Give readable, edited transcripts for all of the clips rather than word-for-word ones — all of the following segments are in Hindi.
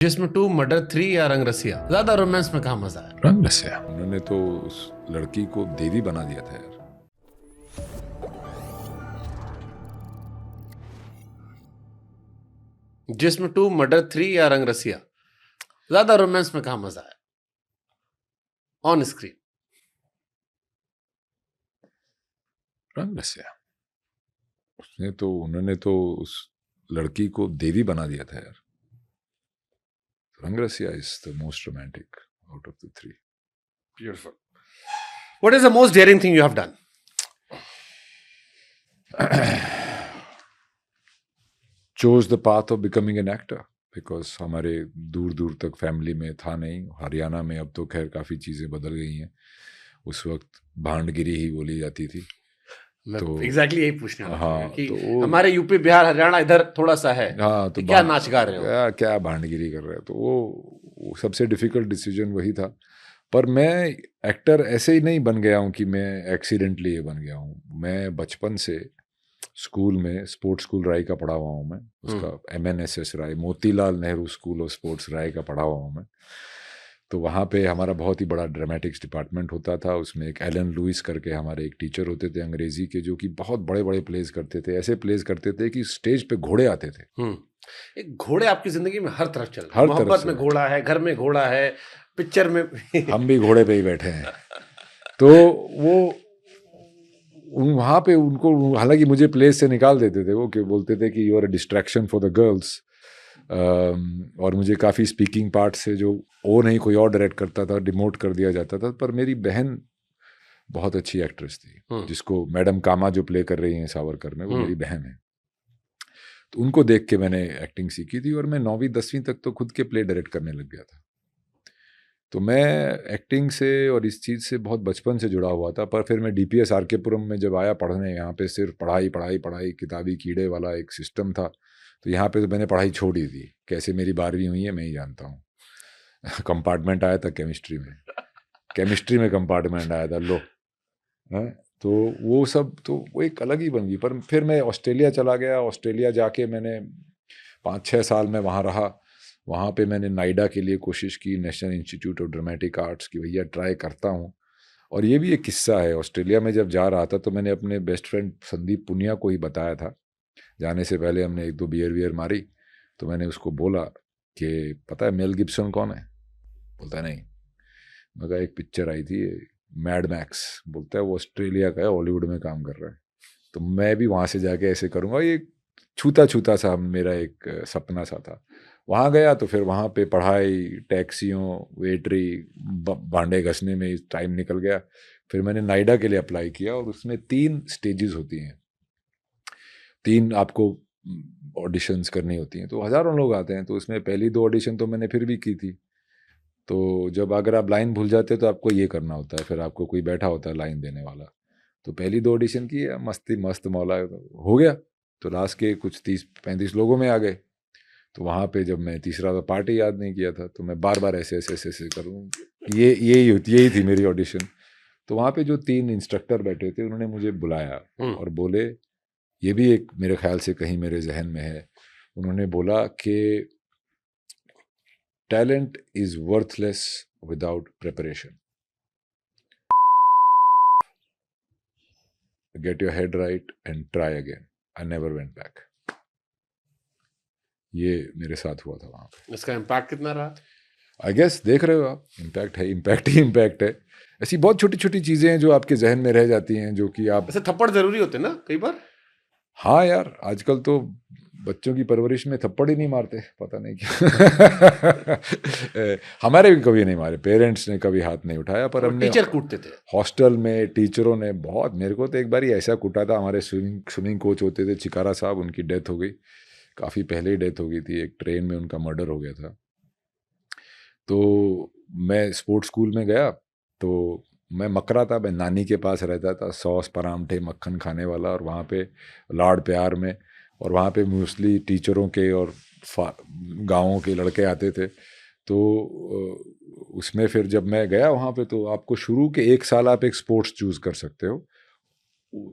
जिसमें 2, मर्डर 3 या रंग रसिया, ज्यादा रोमांस में कहाँ मजा है? रंग रसिया। उन्होंने तो उस लड़की को देवी बना दिया था यार। जिसमें 2, मर्डर 3 या रंग रसिया, ज्यादा रोमांस में कहाँ मजा है? On screen. रंग रसिया। उन्होंने तो उस लड़की को देवी बना दिया था यार। Rang Rasiya is the most romantic out of the three. Beautiful. What is the most daring thing you have done? chose the path of becoming an actor because हमारे दूर दूर तक फैमिली में था नहीं। हरियाणा में अब तो खैर काफ़ी चीज़ें बदल गई हैं। उस वक्त भांडगिरी ही बोली जाती थी। तो एग्जैक्टली यही पूछने वाला था कि तो हमारे यूपी बिहार हरियाणा इधर थोड़ा सा है। हाँ, तो क्या नाच गा रहे हो, क्या भांडगिरी कर रहे हो। तो वो सबसे डिफिकल्ट डिसीजन वही था। पर मैं एक्टर ऐसे ही नहीं बन गया हूँ कि मैं एक्सीडेंटली ये बन गया हूँ। मैं बचपन से स्कूल में स्पोर्ट्स स्कूल राय का पढ़ा हुआ हूँ। मैं उसका MNSS Rai, Motilal Nehru school of sports Rai का पढ़ा हुआ हूँ मैं। तो वहाँ पे हमारा बहुत ही बड़ा ड्रामेटिक्स डिपार्टमेंट होता था। उसमें एक एलन लुइस करके हमारे एक टीचर होते थे अंग्रेजी के, जो कि बहुत बड़े बड़े प्लेज करते थे। ऐसे प्लेज करते थे कि स्टेज पे घोड़े आते थे। एक घोड़े आपकी जिंदगी में हर तरफ चल रहे हैं। हर तरफ मोहब्बत से में घोड़ा है, घर में घोड़ा है, पिक्चर में हम भी घोड़े पे ही बैठे हैं। तो वो वहाँ पे उनको, हालांकि मुझे प्लेस से निकाल देते थे वो, कि बोलते थे कि you are a distraction for the girls. और मुझे काफ़ी स्पीकिंग पार्ट से जो वो नहीं कोई और डायरेक्ट करता था, डिमोट कर दिया जाता था। पर मेरी बहन बहुत अच्छी एक्ट्रेस थी, जिसको मैडम कामा जो प्ले कर रही हैं सावरकर में, वो मेरी बहन है। तो उनको देख के मैंने एक्टिंग सीखी थी और मैं 9वीं 10वीं तक तो खुद के प्ले डायरेक्ट करने लग गया था। तो मैं एक्टिंग से और इस चीज़ से बहुत बचपन से जुड़ा हुआ था। पर फिर मैं DPS RK पुरम में जब आया पढ़ने, यहाँ पे सिर्फ पढ़ाई पढ़ाई पढ़ाई, किताबी कीड़े वाला एक सिस्टम था। तो यहाँ पे तो मैंने पढ़ाई छोड़ ही दी। कैसे मेरी 12वीं हुई है मैं ही जानता हूँ। कंपार्टमेंट आया था केमिस्ट्री में कंपार्टमेंट आया था, लो है। तो वो सब तो वो एक अलग ही बन गई। पर फिर मैं ऑस्ट्रेलिया चला गया। ऑस्ट्रेलिया जाके मैंने 5-6 साल में वहाँ रहा। वहाँ पे मैंने नाइडा के लिए कोशिश की, national institute of dramatic arts की, भैया ट्राई करता हूँ। और ये भी एक किस्सा है। ऑस्ट्रेलिया में जब जा रहा था तो मैंने अपने बेस्ट फ्रेंड संदीप पुनिया को ही बताया था। जाने से पहले हमने 1-2 बियर मारी। तो मैंने उसको बोला कि पता है मेल गिब्सन कौन है? बोलता नहीं। मैं कहा एक पिक्चर आई थी मैड मैक्स, बोलता है वो ऑस्ट्रेलिया का है, हॉलीवुड में काम कर रहा है। तो मैं भी वहाँ से जाके ऐसे करूँगा। ये छूता छूता सा मेरा एक सपना सा था। वहाँ गया तो फिर वहाँ पे पढ़ाई, टैक्सियों, वेटरी, भांडे घसने में टाइम निकल गया। फिर मैंने नाइडा के लिए अप्लाई किया और उसमें 3 स्टेजेस होती हैं, 3 आपको ऑडिशंस करनी होती हैं। तो हज़ारों लोग आते हैं। तो उसमें पहली 2 ऑडिशन तो मैंने फिर भी की थी। तो जब अगर आप लाइन भूल जाते तो आपको ये करना होता है, फिर आपको कोई बैठा होता है लाइन देने वाला। तो पहली 2 ऑडिशन की, मस्ती मस्त मौला हो गया। तो लास्ट के कुछ 30-35 लोगों में आ गए। तो वहाँ पे जब मैं तीसरा तो पार्ट ही याद नहीं किया था, तो मैं बार बार ऐसे करूँ, यही थी मेरी ऑडिशन। तो वहाँ पे जो 3 इंस्ट्रक्टर बैठे थे उन्होंने मुझे बुलाया और बोले, ये भी एक मेरे ख्याल से कहीं मेरे जहन में है। उन्होंने बोला कि talent is worthless without preparation, get your head right and try again, I never went back. ये मेरे साथ हुआ था वहाँ पे। इसका इम्पैक्ट कितना रहा? आई गेस देख रहे हो आप, इम्पैक्ट है, इम्पैक्ट ही इम्पैक्ट है। ऐसी बहुत छोटी छोटी चीज़ें हैं जो आपके जहन में रह जाती हैं, जो कि आप। ऐसे थप्पड़ जरूरी होते ना कई बार? हाँ यार, आजकल तो बच्चों की परवरिश में थप्पड़ ही नहीं मारते, पता नहीं क्यों। हमारे भी कभी नहीं मारे, पेरेंट्स ने कभी हाथ नहीं उठाया। पर हमने टीचर कूटते थे हॉस्टल में, टीचरों ने बहुत। मेरे को तो एक बार ही ऐसा कूटा था। हमारे स्विमिंग कोच होते थे चिकारा साहब, उनकी डेथ हो गई, काफ़ी पहले ही डेथ हो गई थी। एक ट्रेन में उनका मर्डर हो गया था। तो मैं स्पोर्ट्स स्कूल में गया तो मैं मकरा था, मैं नानी के पास रहता था, सॉस परांठे मक्खन खाने वाला। और वहाँ पे लाड़ प्यार में, और वहाँ पे मोस्टली टीचरों के और गाँवों के लड़के आते थे। तो उसमें फिर जब मैं गया वहाँ पे, तो आपको शुरू के 1 साल आप एक स्पोर्ट्स चूज़ कर सकते हो।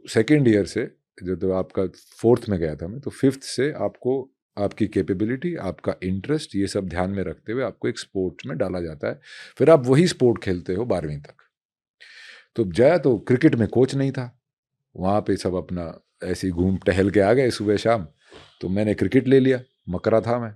सेकेंड ईयर से, जो तो आपका 4th में गया था मैं, तो 5th से आपको आपकी कैपेबिलिटी, आपका इंटरेस्ट, ये सब ध्यान में रखते हुए आपको एक स्पोर्ट्स में डाला जाता है। फिर आप वही स्पोर्ट खेलते हो 12वीं तक। तो जया तो क्रिकेट में कोच नहीं था, वहाँ पे सब अपना ऐसे ही घूम टहल के आ गए सुबह शाम। तो मैंने क्रिकेट ले लिया, मकरा था मैं।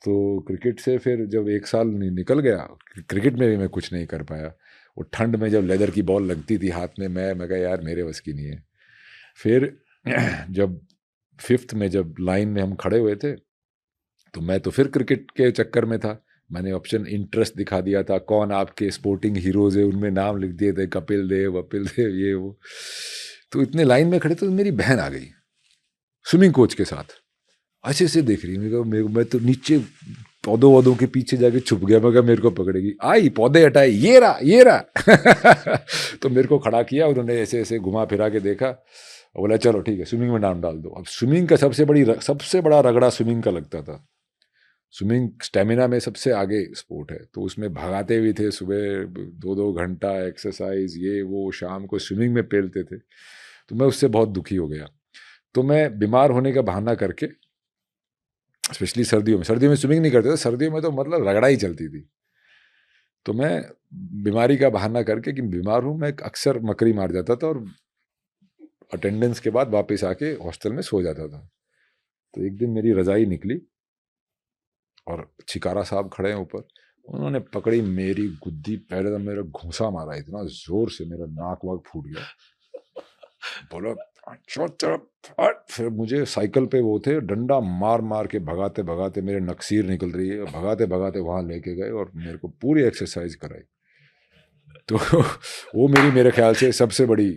तो क्रिकेट से फिर जब 1 साल निकल गया, क्रिकेट में भी मैं कुछ नहीं कर पाया। वो ठंड में जब लेदर की बॉल लगती थी हाथ में, मैं कहा यार मेरे बस की नहीं है। फिर जब 5th में जब लाइन में हम खड़े हुए थे, तो मैं तो फिर क्रिकेट के चक्कर में था। मैंने ऑप्शन इंटरेस्ट दिखा दिया था, कौन आपके स्पोर्टिंग हीरोज है, उनमें नाम लिख दिए थे, कपिल देव, ये वो। तो इतने लाइन में खड़े तो मेरी बहन आ गई स्विमिंग कोच के साथ, अच्छे से देख रही। मैं तो नीचे पौधों वौधों के पीछे जाके छुप गया। मैं कहा मेरे को पकड़ेगी, आई पौधे हटाए, ये रहा तो मेरे को खड़ा किया, उन्होंने ऐसे ऐसे घुमा फिरा के देखा, बोला चलो ठीक है स्विमिंग में नाम डाल दो। अब स्विमिंग का सबसे बड़ा रगड़ा स्विमिंग का लगता था। स्विमिंग स्टेमिना में सबसे आगे स्पोर्ट है, तो उसमें भगाते भी थे, सुबह 2-2 घंटा एक्सरसाइज, ये वो, शाम को स्विमिंग में पेलते थे। तो मैं उससे बहुत दुखी हो गया। तो मैं बीमार होने का बहाना करके, स्पेशली सर्दियों में स्विमिंग नहीं करते थे, सर्दियों में तो मतलब रगड़ा ही चलती थी। तो मैं बीमारी का बहाना करके कि बीमार हूँ, मैं अक्सर मकरी मार जाता था और अटेंडेंस के बाद वापस आके हॉस्टल में सो जाता था। तो एक दिन मेरी रजाई निकली और छिकारा साहब खड़े हैं ऊपर, उन्होंने पकड़ी मेरी गुद्दी, पहले तो मेरा घूंसा मारा इतना जोर से, मेरा नाक वाक फूट गया। बोला फिर मुझे साइकिल पे वो थे, डंडा मार मार के भगाते भगाते मेरे नक्सीर निकल रही है, भगाते भगाते वहां लेके गए और मेरे को पूरी एक्सरसाइज कराई। तो वो मेरे ख्याल से सबसे बड़ी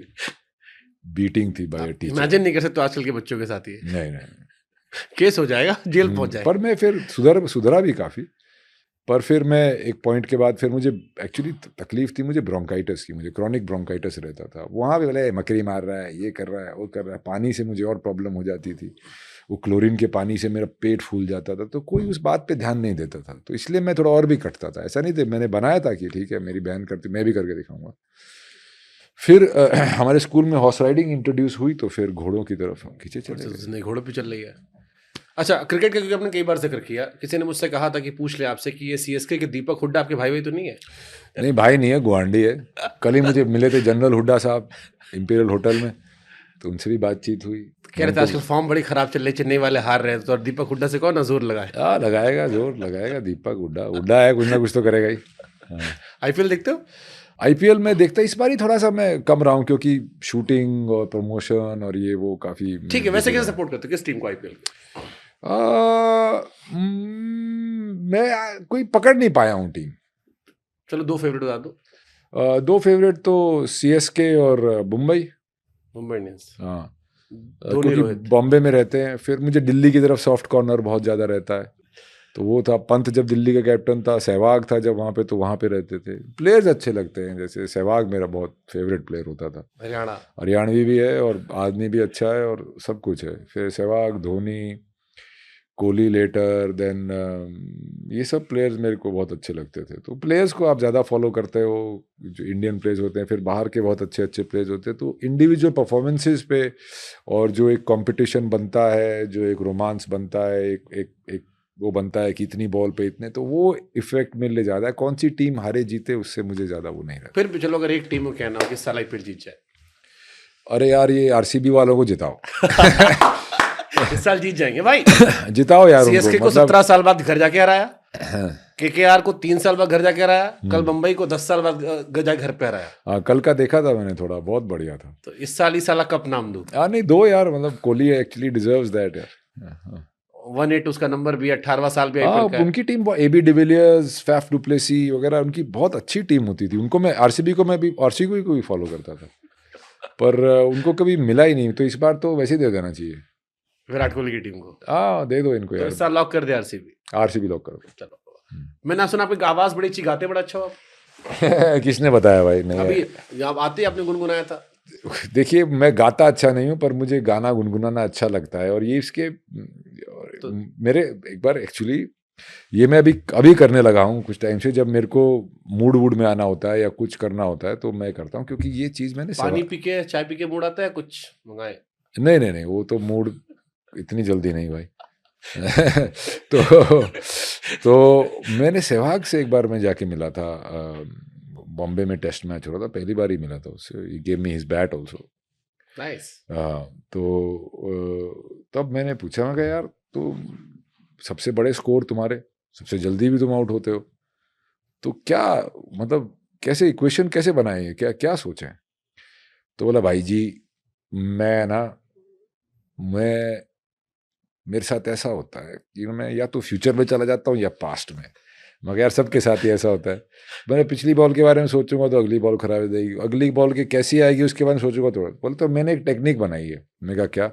बीटिंग थी बाय टीचर। इमेजिन नहीं कर सकते आजकल के बच्चों के साथ ही। नहीं केस हो जाएगा, जेल पहुंच जाएगा। पर मैं फिर सुधरा भी काफ़ी। पर फिर मैं एक पॉइंट के बाद फिर मुझे एक्चुअली तकलीफ थी, मुझे ब्रोंकाइटिस की, मुझे क्रॉनिक ब्रोंकाइटिस रहता था। वहाँ भी बोले मकड़ी मार रहा है, ये कर रहा है, वो कर रहा है। पानी से मुझे और प्रॉब्लम हो जाती थी, वो क्लोरीन के पानी से मेरा पेट फूल जाता था। तो कोई उस बात पे ध्यान नहीं देता था, तो इसलिए मैं थोड़ा और भी कटता था। ऐसा नहीं था, मैंने बनाया था कि ठीक है मेरी बहन करती, मैं भी करके दिखाऊंगा। फिर हमारे स्कूल में हॉर्स राइडिंग इंट्रोड्यूस हुई, तो फिर घोड़ों की तरफ हम खींचे चले गए। घोड़ों पे चल रही है। अच्छा, क्रिकेट का क्योंकि आपने कई बार जिक्र किया, किसी ने मुझसे कहा था कि पूछ ले आपसे कि ये सीएसके के दीपक हुड्डा आपके भाई तो नहीं है? नहीं भाई नहीं है, गुआंडी है। कल ही मुझे मिले थे जनरल हुड्डा साहब इंपीरियल होटल में, तो उनसे भी बातचीत हुई। कह रहे थे आजकल फॉर्म बड़ी खराब चल रही, चेन्नई वाले हार रहे हैं, तो और दीपक हुड्डा से कौन ना जोर लगाए? लगाएगा, जोर लगाएगा। दीपक हुड्डा है, कुछ ना कुछ तो करेगा ही। आईपीएल देखते हो? आईपीएल में देखता, इस बार ही थोड़ा सा मैं कम रहा हूँ क्योंकि शूटिंग और प्रमोशन और ये वो काफी। ठीक है, वैसे कैसे सपोर्ट करते हो, किस टीम को आईपीएल? मैं कोई पकड़ नहीं पाया हूँ टीम। चलो 2 फेवरेट बता दो। 2 फेवरेट तो सीएसके और मुंबई इंडियंस। हाँ, धोनी, क्योंकि रोहित। बॉम्बे में रहते हैं। फिर मुझे दिल्ली की तरफ सॉफ्ट कॉर्नर बहुत ज़्यादा रहता है, तो वो था। पंत जब दिल्ली का कैप्टन था, सहवाग था जब वहाँ पे, तो वहाँ पे रहते थे। प्लेयर्स अच्छे लगते हैं, जैसे सहवाग मेरा बहुत फेवरेट प्लेयर होता था। हरियाणवी भी है और आदमी भी अच्छा है और सब कुछ है। फिर सहवाग, धोनी, कोहली लेटर, देन ये सब प्लेयर्स मेरे को बहुत अच्छे लगते थे। तो प्लेयर्स को आप ज़्यादा फॉलो करते हो, जो इंडियन प्लेयर्स होते हैं, फिर बाहर के बहुत अच्छे अच्छे प्लेयर्स होते हैं। तो इंडिविजुअल परफॉर्मेंसेस पे और जो एक कंपटीशन बनता है, जो एक रोमांस बनता है, एक वो बनता है कि इतनी बॉल पे इतने, तो वो इफेक्ट मिलने ज़्यादा है। कौन सी टीम हारे जीते उससे मुझे ज़्यादा वो नहीं रहता। फिर भी चलो, अगर एक टीम को कहना हो कि साल आईपीएल जीत जाए? अरे यार, ये आरसीबी वालों को जिताओ। इस साल जीत जाएंगे भाई। जिताओ यार उनको। सीएसके को 17 साल बाद घर जाके हराया, केकेआर को 3 साल बाद घर जाके हराया, कल मुंबई को 10 साल बाद घर पे हराया। हाँ, कल का देखा था मैंने, थोड़ा बहुत बढ़िया था। तो इस साल ही साला कप नाम दो। नहीं, 2 यार, मतलब कोहली एक्चुअली डिजर्व्स दैट यार। 1-8 उसका नंबर भी, 18वां साल भी आईपीएल का है। उनकी team AB de Villiers, Faf du Plessis वगैरह, उनकी बहुत अच्छी टीम होती थी। उनको मैं आरसीबी को भी फॉलो करता था, पर उनको कभी मिला ही नहीं। तो इस बार तो वैसे ही दे देना चाहिए विराट कोहली की टीम को। दे दो इनको तो यार। इस साल लॉक कर दे आरसीबी लॉक कर दो। चलो, मैंने सुना आपकी आवाज बड़ी अच्छी, गाते बड़ा अच्छा हो आप। किसने बताया भाई? नहीं, अभी आप आते आपने गुनगुनाया था। देखिए, मैं गाता अच्छा नहीं हूँ, पर मुझे गाना गुनगुनाना अच्छा लगता है। और ये इसके मेरे एक बार एक्चुअली ये मैं अभी करने लगा हूँ कुछ टाइम से। जब मेरे को मूड में आना होता है या कुछ करना होता है तो मैं करता हूँ, क्योंकि ये चीज़ मैंने पानी पी के, चाय पी के मूड आता है, कुछ मंगाए? नहीं, वो तो मूड इतनी जल्दी नहीं भाई। तो मैंने सहवाग से एक बार मैं जाके मिला था, बॉम्बे में टेस्ट मैच हो रहा था, पहली बार ही मिला था उससे, he gave me his bat also. Nice. तो तब मैंने पूछा, मैं कहा यार तो सबसे बड़े स्कोर तुम्हारे, सबसे जल्दी भी तुम आउट होते हो, तो क्या मतलब कैसे इक्वेशन कैसे बनाए, क्या क्या सोचें? तो बोला भाई जी मैं मेरे साथ ऐसा होता है कि मैं या तो फ्यूचर में चला जाता हूँ या पास्ट में। मगर यार सबके साथ ही ऐसा होता है। मैंने पिछली बॉल के बारे में सोचूंगा तो अगली बॉल खराब हो जाएगी, अगली बॉल की कैसी आएगी उसके बारे में सोचूंगा तो बोले तो मैंने एक टेक्निक बनाई है। मैंने कहा क्या?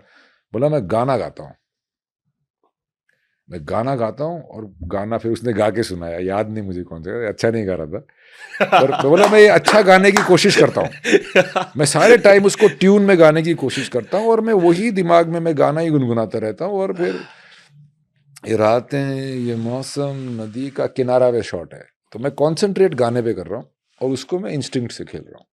बोला मैं गाना गाता हूँ, मैं गाना गाता हूँ और गाना फिर उसने गा के सुनाया, याद नहीं मुझे कौन सा, अच्छा नहीं गा रहा था, पर बोला मैं ये अच्छा गाने की कोशिश करता हूँ, मैं सारे टाइम उसको ट्यून में गाने की कोशिश करता हूँ और मैं वही दिमाग में मैं गाना ही गुनगुनाता रहता हूँ। और फिर ये रातें, ये मौसम, नदी का किनारा वे शॉट है, तो मैं कॉन्सेंट्रेट गाने पे कर रहा हूँ और उसको मैं इंस्टिंक्ट से खेल रहा हूँ।